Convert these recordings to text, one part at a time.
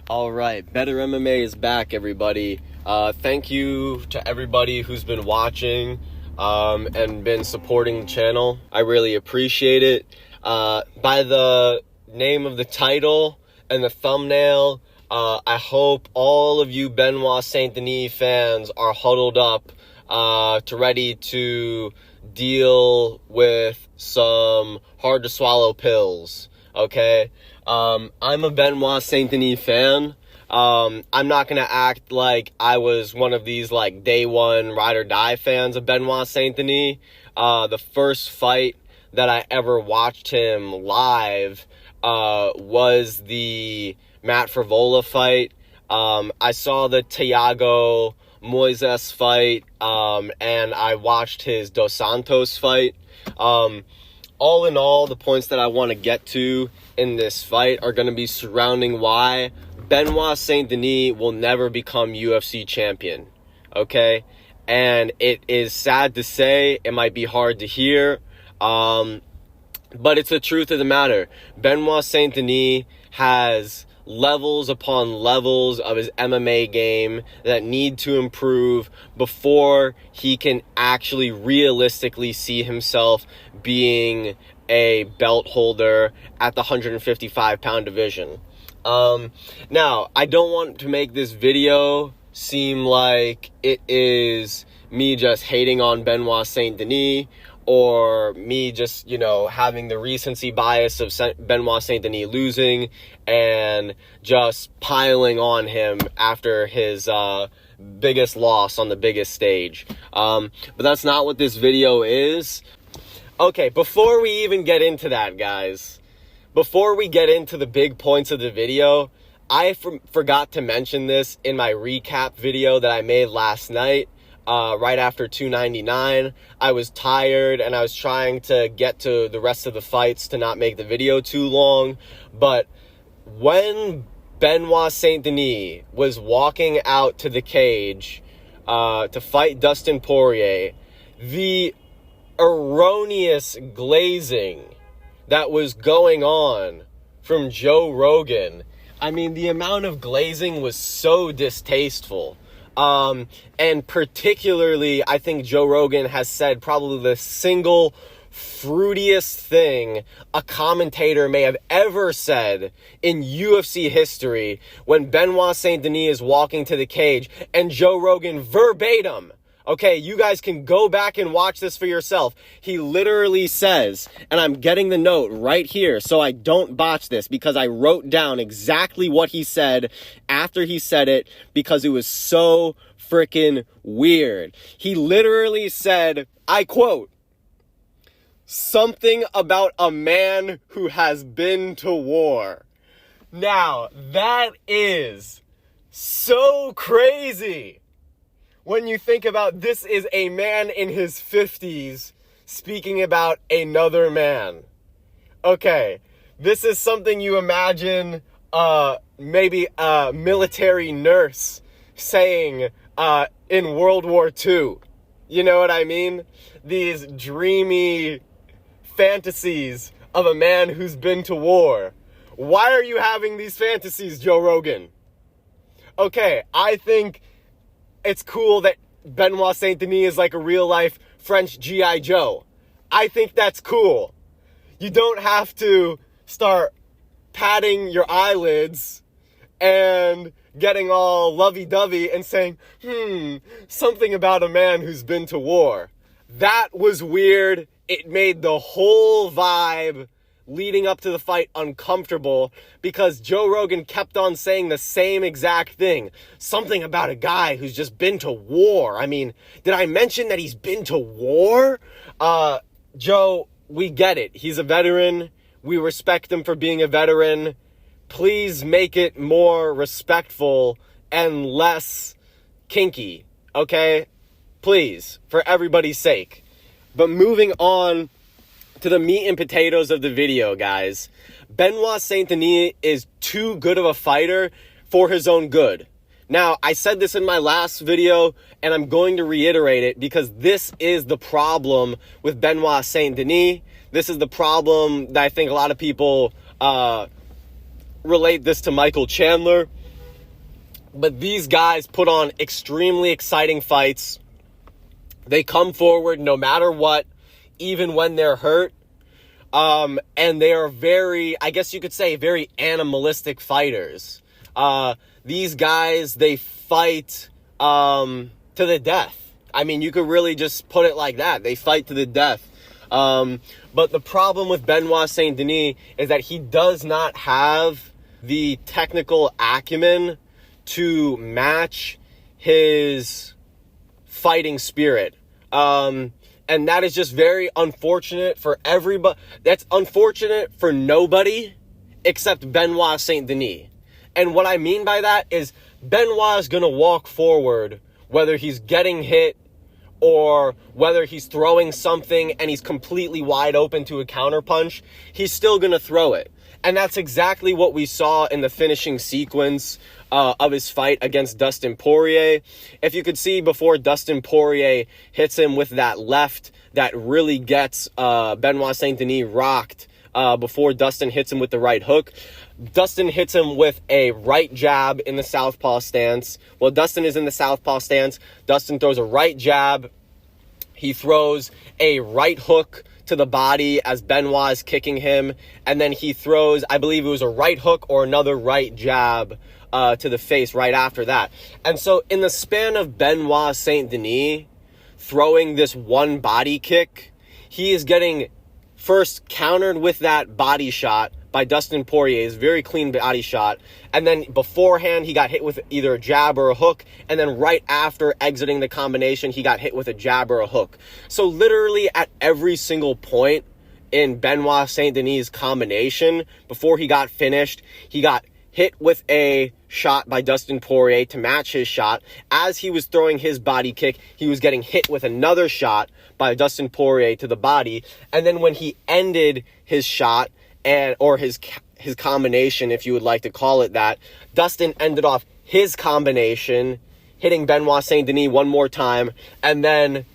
All right, Better MMA is back, everybody. Thank you to everybody who's been watching and been supporting the channel. I really appreciate it. By the name of the title and the thumbnail, I hope all of you Benoit Saint Denis fans are huddled up ready to deal with some hard to swallow pills. Okay, I'm a Benoit Saint Denis fan. I'm not gonna act like I was one of these like day one ride or die fans of Benoit Saint Denis. The first fight that I ever watched him live was the Matt Frevola fight. I saw the Thiago Moises fight, and I watched his Dos Santos fight. All in all, the points that I want to get to in this fight are going to be surrounding why Benoit Saint Denis will never become UFC champion, okay? And it is sad to say, it might be hard to hear, but it's the truth of the matter. Benoit Saint Denis has levels upon levels of his MMA game that need to improve before he can actually realistically see himself being a belt holder at the 155-pound division. Now, I don't want to make this video seem like it is me just hating on Benoit Saint Denis or me just, having the recency bias of Benoit Saint Denis losing and just piling on him after his biggest loss on the biggest stage. But that's not what this video is. Okay, before we even get into that, guys, before we get into the big points of the video, I forgot to mention this in my recap video that I made last night. Right after 299, I was tired and I was trying to get to the rest of the fights to not make the video too long. But when Benoit Saint Denis was walking out to the cage to fight Dustin Poirier, the erroneous glazing that was going on from Joe Rogan, I mean, the amount of glazing was so distasteful. And particularly, I think Joe Rogan has said probably the single fruitiest thing a commentator may have ever said in UFC history when Benoit Saint Denis is walking to the cage and Joe Rogan verbatim, okay, you guys can go back and watch this for yourself. He literally says, and I'm getting the note right here so I don't botch this because I wrote down exactly what he said after he said it because it was so freaking weird. He literally said, I quote, "Something about a man who has been to war." Now, that is so crazy. When you think about this is a man in his 50s speaking about another man. Okay, this is something you imagine maybe a military nurse saying in World War II. You know what I mean? These dreamy fantasies of a man who's been to war. Why are you having these fantasies, Joe Rogan? Okay, I think it's cool that Benoit Saint Denis is like a real-life French G.I. Joe. I think that's cool. You don't have to start patting your eyelids and getting all lovey-dovey and saying, something about a man who's been to war. That was weird. It made the whole vibe leading up to the fight uncomfortable because Joe Rogan kept on saying the same exact thing. Something about a guy who's just been to war. I mean, did I mention that he's been to war? Joe, we get it. He's a veteran. We respect him for being a veteran. Please make it more respectful and less kinky, okay? Please, for everybody's sake. But moving on to the meat and potatoes of the video, guys. Benoit Saint Denis is too good of a fighter for his own good. Now, I said this in my last video, and I'm going to reiterate it because this is the problem with Benoit Saint Denis. This is the problem that I think a lot of people relate this to Michael Chandler. But these guys put on extremely exciting fights. They come forward no matter what, even when they're hurt. And they are very, I guess you could say, very animalistic fighters. These guys, they fight to the death. I mean, you could really just put it like that. They fight to the death. But the problem with Benoit Saint Denis is that he does not have the technical acumen to match his fighting spirit. And that is just very unfortunate for everybody. That's unfortunate for nobody except Benoit Saint Denis. And what I mean by that is Benoit is going to walk forward, whether he's getting hit or whether he's throwing something and he's completely wide open to a counterpunch, he's still going to throw it. And that's exactly what we saw in the finishing sequence of his fight against Dustin Poirier. If you could see before Dustin Poirier hits him with that left that really gets Benoit Saint Denis rocked before Dustin hits him with the right hook. Dustin hits him with a right jab in the southpaw stance. Well, Dustin is in the southpaw stance. Dustin throws a right jab. He throws a right hook to the body as Benoit is kicking him. And then he throws, I believe it was a right hook or another right jab to the face right after that. And so in the span of Benoit Saint Denis throwing this one body kick, he is getting first countered with that body shot by Dustin Poirier's very clean body shot. And then beforehand, he got hit with either a jab or a hook. And then right after exiting the combination, he got hit with a jab or a hook. So literally at every single point in Benoit Saint Denis' combination, before he got finished, he got hit with a shot by Dustin Poirier to match his shot. As he was throwing his body kick, he was getting hit with another shot by Dustin Poirier to the body. And then when he ended his shot, or his combination, if you would like to call it that, Dustin ended off his combination, hitting Benoit Saint Denis one more time, and then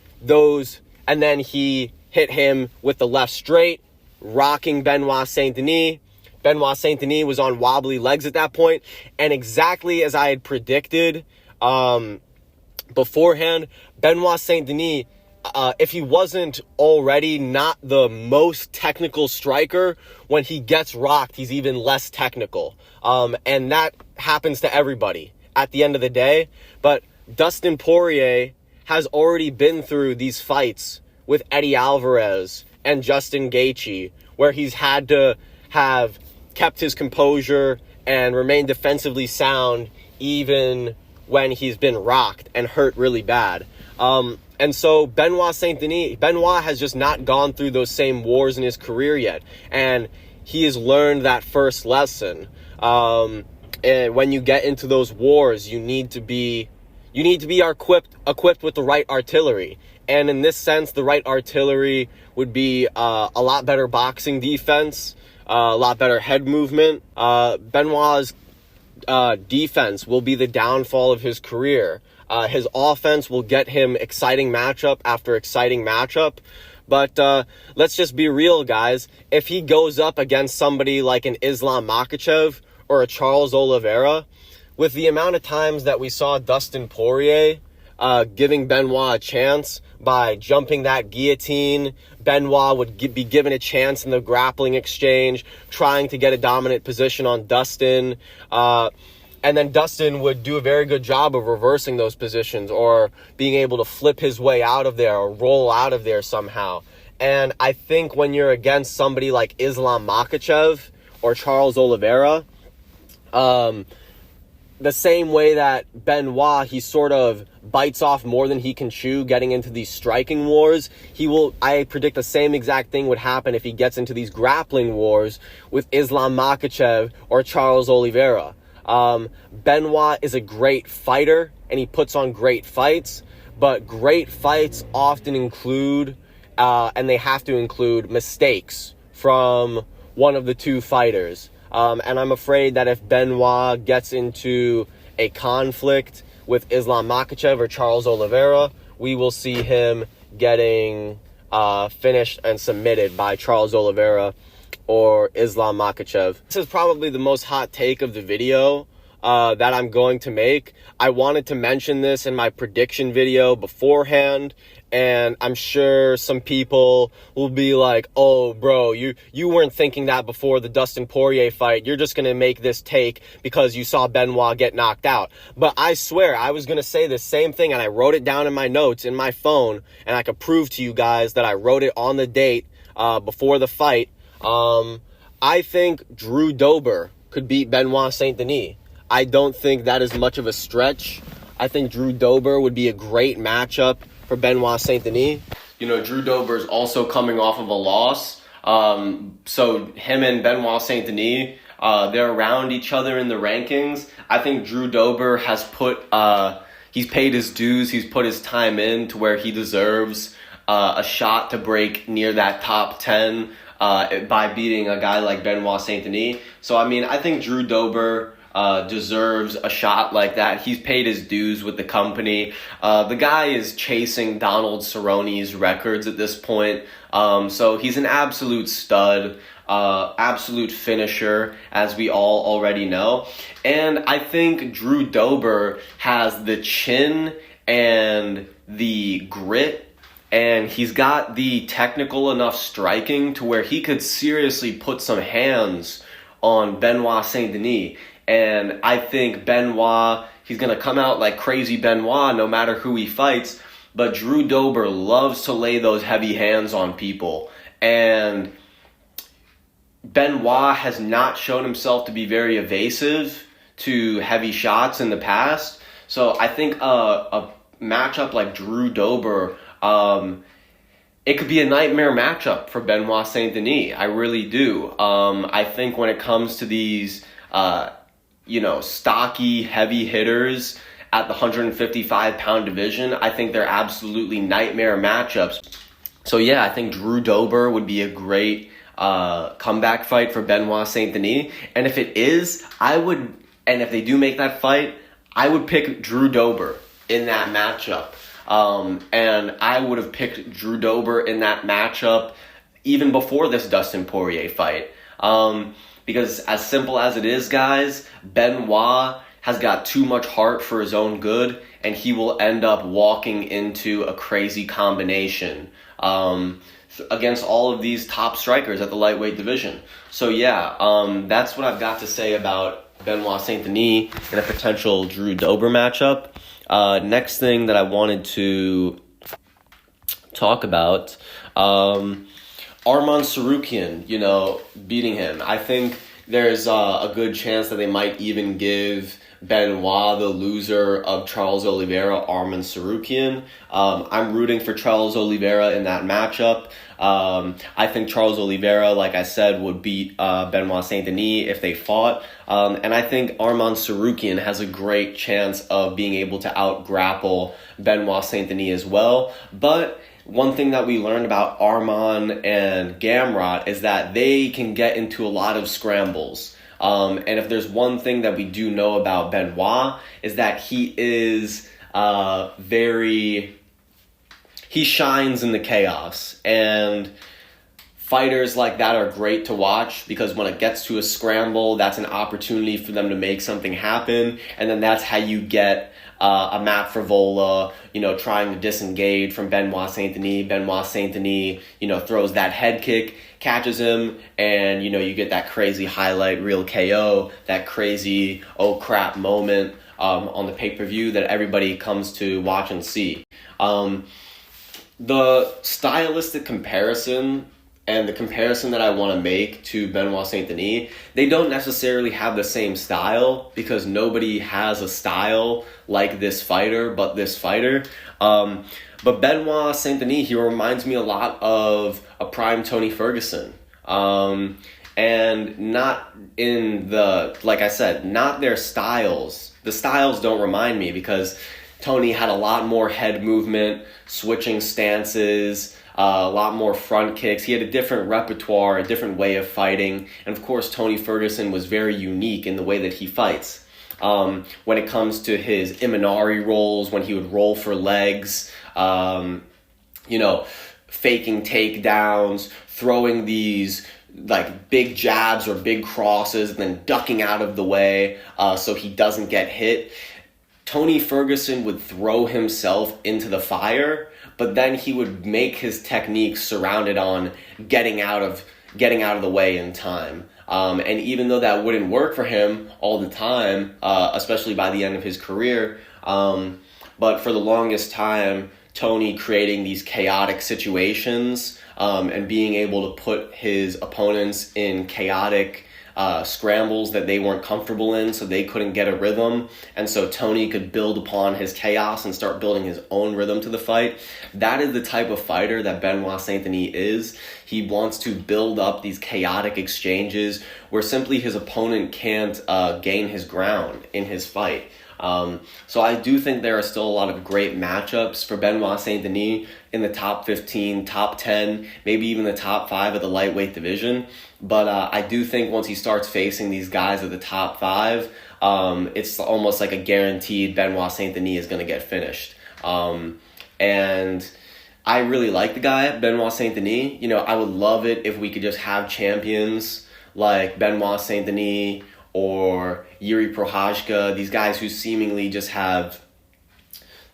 he hit him with the left straight, rocking Benoit Saint Denis. Benoit Saint Denis was on wobbly legs at that point, and exactly as I had predicted beforehand, Benoit Saint Denis, if he wasn't already not the most technical striker, when he gets rocked, he's even less technical. And that happens to everybody at the end of the day. But Dustin Poirier has already been through these fights with Eddie Alvarez and Justin Gaethje, where he's had to have kept his composure and remain defensively sound even when he's been rocked and hurt really bad. And so Benoit Saint Denis, Benoit has just not gone through those same wars in his career yet. And he has learned that first lesson. And when you get into those wars, you need to be equipped with the right artillery. And in this sense, the right artillery would be a lot better boxing defense, a lot better head movement. Benoit's defense will be the downfall of his career. His offense will get him exciting matchup after exciting matchup. But let's just be real, guys. If he goes up against somebody like an Islam Makhachev or a Charles Oliveira, with the amount of times that we saw Dustin Poirier giving Benoit a chance by jumping that guillotine, Benoit would be given a chance in the grappling exchange, trying to get a dominant position on Dustin. And then Dustin would do a very good job of reversing those positions or being able to flip his way out of there or roll out of there somehow. And I think when you're against somebody like Islam Makhachev or Charles Oliveira, the same way that Benoit, he sort of bites off more than he can chew getting into these striking wars, I predict the same exact thing would happen if he gets into these grappling wars with Islam Makhachev or Charles Oliveira. Benoit is a great fighter and he puts on great fights, but great fights often include, and they have to include, mistakes from one of the two fighters. And I'm afraid that if Benoit gets into a conflict with Islam Makhachev or Charles Oliveira, we will see him getting finished and submitted by Charles Oliveira or Islam Makhachev. This is probably the most hot take of the video. that I'm going to make. I wanted to mention this in my prediction video beforehand, and I'm sure some people will be like, oh, bro, you weren't thinking that before the Dustin Poirier fight. You're just going to make this take because you saw Benoit get knocked out. But I swear, I was going to say the same thing, and I wrote it down in my notes in my phone, and I could prove to you guys that I wrote it on the date before the fight. I think Drew Dober could beat Benoit Saint Denis. I don't think that is much of a stretch. I think Drew Dober would be a great matchup for Benoit Saint Denis. You know, Drew Dober is also coming off of a loss. So him and Benoit Saint Denis, they're around each other in the rankings. I think Drew Dober has he's paid his dues. He's put his time in to where he deserves a shot to break near that top 10 by beating a guy like Benoit Saint Denis. So, I mean, I think Drew Dober deserves a shot like that. He's paid his dues with the company. The guy is chasing Donald Cerrone's records at this point. So he's an absolute stud, absolute finisher, as we all already know. And I think Drew Dober has the chin and the grit, and he's got the technical enough striking to where he could seriously put some hands on Benoit Saint Denis. And I think Benoit, he's going to come out like crazy Benoit no matter who he fights. But Drew Dober loves to lay those heavy hands on people. And Benoit has not shown himself to be very evasive to heavy shots in the past. So I think a matchup like Drew Dober, it could be a nightmare matchup for Benoit Saint Denis. I really do. I think when it comes to these stocky, heavy hitters at the 155-pound division, I think they're absolutely nightmare matchups. So, yeah, I think Drew Dober would be a great comeback fight for Benoit Saint Denis. And if it is, and if they do make that fight, I would pick Drew Dober in that matchup. And I would have picked Drew Dober in that matchup even before this Dustin Poirier fight. Because as simple as it is, guys, Benoit has got too much heart for his own good, and he will end up walking into a crazy combination against all of these top strikers at the lightweight division. So yeah, that's what I've got to say about Benoit Saint Denis in a potential Drew Dober matchup. Next thing that I wanted to talk about, Arman Tsarukyan, beating him. I think there's a good chance that they might even give Benoit, the loser of Charles Oliveira, Arman Tsarukyan. I'm rooting for Charles Oliveira in that matchup. I think Charles Oliveira, like I said, would beat Benoit Saint Denis if they fought. And I think Arman Tsarukyan has a great chance of being able to out-grapple Benoit Saint Denis as well. But one thing that we learned about Arman and Gamrot is that they can get into a lot of scrambles. And if there's one thing that we do know about Benoit is that he is he shines in the chaos. And fighters like that are great to watch because when it gets to a scramble, that's an opportunity for them to make something happen. And then that's how you get a Matt Frevola, trying to disengage from Benoit Saint Denis. Benoit Saint Denis, throws that head kick, catches him, and, you get that crazy highlight reel KO, that crazy, oh crap moment on the pay-per-view that everybody comes to watch and see. The stylistic comparison and the comparison that I want to make to Benoit Saint Denis, they don't necessarily have the same style because nobody has a style like this fighter but this fighter. But Benoit Saint Denis, he reminds me a lot of a prime Tony Ferguson. And not in like I said, not their styles. The styles don't remind me because Tony had a lot more head movement, switching stances, a lot more front kicks. He had a different repertoire, a different way of fighting. And of course, Tony Ferguson was very unique in the way that he fights. When it comes to his Imanari rolls, when he would roll for legs, faking takedowns, throwing these like big jabs or big crosses and then ducking out of the way so he doesn't get hit. Tony Ferguson would throw himself into the fire, but then he would make his technique surrounded on getting out of the way in time. And even though that wouldn't work for him all the time, especially by the end of his career, but for the longest time, Tony creating these chaotic situations and being able to put his opponents in chaotic scrambles that they weren't comfortable in, so they couldn't get a rhythm, and so Tony could build upon his chaos and start building his own rhythm to the fight. That is the type of fighter that Benoit Saint-Denis is. He wants to build up these chaotic exchanges where simply his opponent can't gain his ground in his fight. So I do think there are still a lot of great matchups for Benoit Saint-Denis in the top 15, top 10, maybe even the top 5 of the lightweight division. But I do think once he starts facing these guys at the top 5, it's almost like a guaranteed Benoit Saint-Denis is going to get finished. And I really like the guy, Benoit Saint-Denis. You know, I would love it if we could just have champions like Benoit Saint-Denis or Yuri Prochazka, these guys who seemingly just have,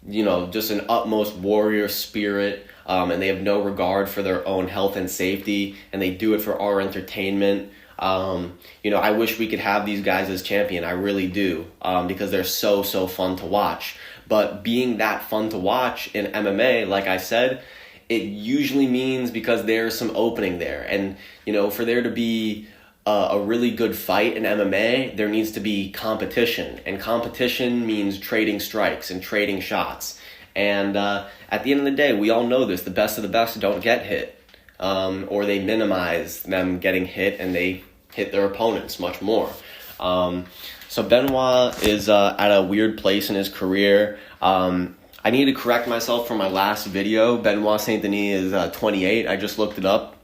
you know, just an utmost warrior spirit, and they have no regard for their own health and safety, and they do it for our entertainment. You know, I wish we could have these guys as champion. I really do, because they're so fun to watch. But being that fun to watch in MMA, like I said, it usually means because there's some opening there. And, you know, for there to be a really good fight in MMA, there needs to be competition. And competition means trading strikes and trading shots. And at the end of the day, we all know this. The best of the best don't get hit. Or they minimize them getting hit and they hit their opponents much more. So Benoit is at a weird place in his career. I need to correct myself from my last video. Benoit Saint-Denis is 28. I just looked it up.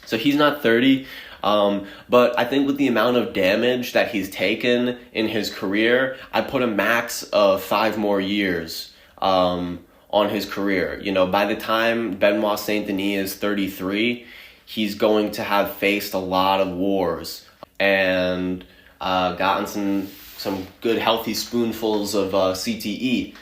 So he's not 30. But I think with the amount of damage that he's taken in his career, I put a max of 5 more years on his career. You know, by the time Benoit Saint-Denis is 33, he's going to have faced a lot of wars and gotten some good healthy spoonfuls of CTE.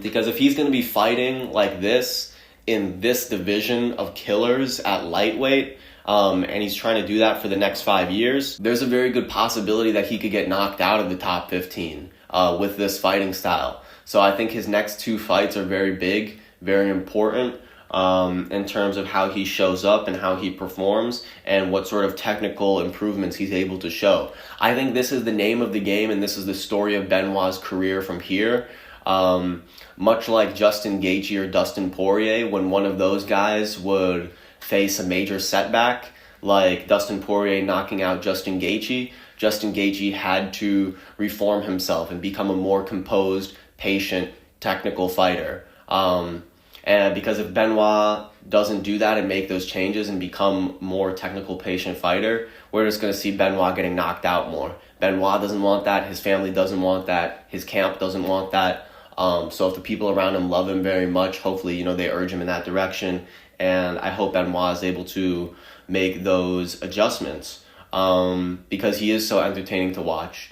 Because if he's going to be fighting like this in this division of killers at lightweight, and he's trying to do that for the next 5 years, there's a very good possibility that he could get knocked out of the top 15 with this fighting style. So I think his next 2 fights are very big, very important in terms of how he shows up and how he performs and what sort of technical improvements he's able to show. I think this is the name of the game, and this is the story of Benoit's career from here. Much like Justin Gaethje or Dustin Poirier, when one of those guys would face a major setback, like Dustin Poirier knocking out Justin Gaethje had to reform himself and become a more composed, patient, technical fighter. And because if Benoit doesn't do that and make those changes and become more technical, patient fighter, we're just going to see Benoit getting knocked out more. Benoit doesn't want that. His family doesn't want that. His camp doesn't want that. So if the people around him love him very much, hopefully, you know, they urge him in that direction. And I hope Benoit is able to make those adjustments because he is so entertaining to watch.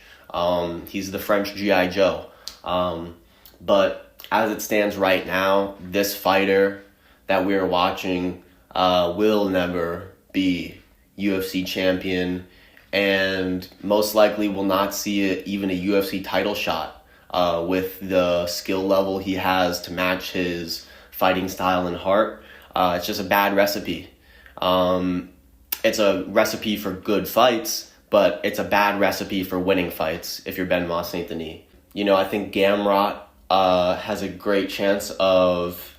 He's the French G.I. Joe. But as it stands right now, this fighter that we're watching will never be UFC champion and most likely will not see even a UFC title shot with the skill level he has to match his fighting style and heart. It's just a bad recipe. It's a recipe for good fights, but it's a bad recipe for winning fights if you're Benoit Saint-Denis. You know, I think Gamrot has a great chance of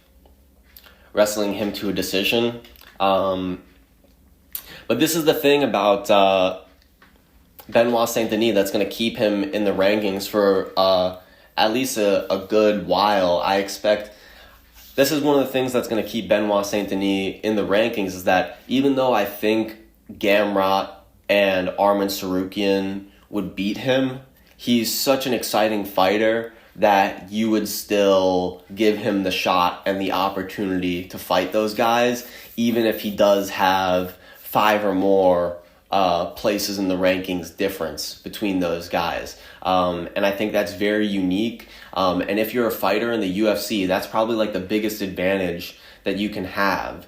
wrestling him to a decision. But this is the thing about Benoit Saint-Denis that's going to keep him in the rankings for at least a good while. I expect this is one of the things that's going to keep Benoit Saint-Denis in the rankings is that even though I think Gamrot and Arman Tsarukyan would beat him, he's such an exciting fighter that you would still give him the shot and the opportunity to fight those guys, even if he does have 5 or more places in the rankings difference between those guys. And I think that's very unique. And if you're a fighter in the UFC, that's probably like the biggest advantage that you can have,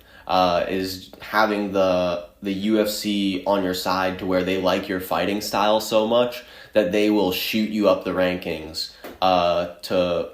is having the UFC on your side, to where they like your fighting style so much that they will shoot you up the rankings to,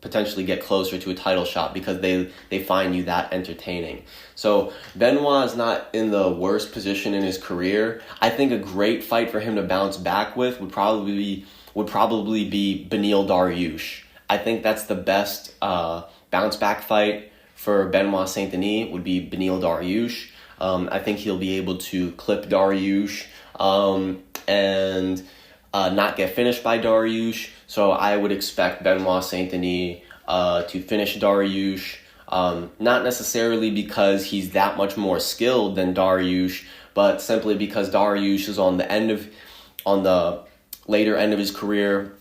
potentially get closer to a title shot, because they find you that entertaining. So Benoit is not in the worst position in his career. I think a great fight for him to bounce back with would probably be Beneil Dariush. I think that's the best bounce back fight for Benoit Saint Denis, would be Beneil Dariush. I think he'll be able to clip Dariush and not get finished by Dariush. So I would expect Benoit Saint Denis to finish Dariush. Not necessarily because he's that much more skilled than Dariush, but simply because Dariush is on the later end of his career.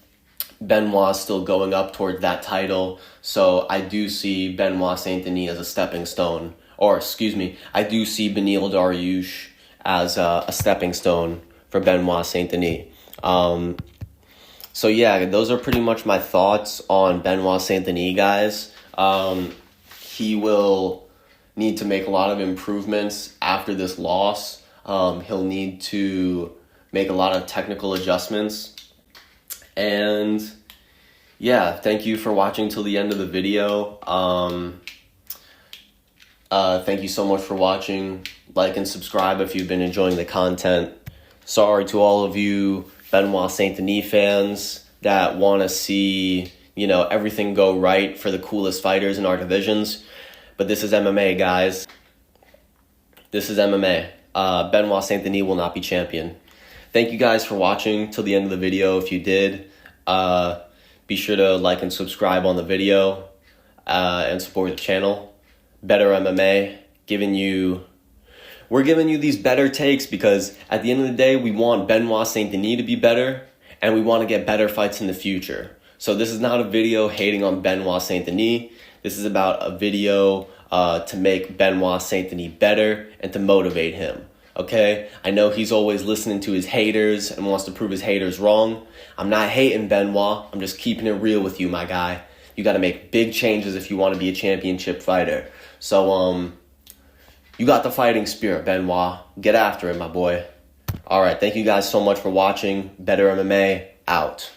Benoit still going up toward that title. So I do see Benoit Saint Denis as a stepping stone. I do see Beneil Dariush as a stepping stone for Benoit Saint Denis. So yeah, those are pretty much my thoughts on Benoit Saint Denis, guys. He will need to make a lot of improvements after this loss. He'll need to make a lot of technical adjustments. And yeah, thank you for watching till the end of the video. Thank you so much for watching. Like and subscribe if you've been enjoying the content. Sorry to all of you Benoit Saint Denis fans that want to see, everything go right for the coolest fighters in our divisions. But this is MMA, guys. This is MMA. Benoit Saint Denis will not be champion. Thank you guys for watching till the end of the video. If you did, be sure to like and subscribe on the video and support the channel. Better MMA, we're giving you these better takes because at the end of the day, we want Benoit Saint Denis to be better, and we want to get better fights in the future. So this is not a video hating on Benoit Saint Denis. This is about a video to make Benoit Saint Denis better and to motivate him. Okay? I know he's always listening to his haters and wants to prove his haters wrong. I'm not hating Benoit. I'm just keeping it real with you, my guy. You got to make big changes if you want to be a championship fighter. So, you got the fighting spirit, Benoit. Get after it, my boy. All right, thank you guys so much for watching. Better MMA, out.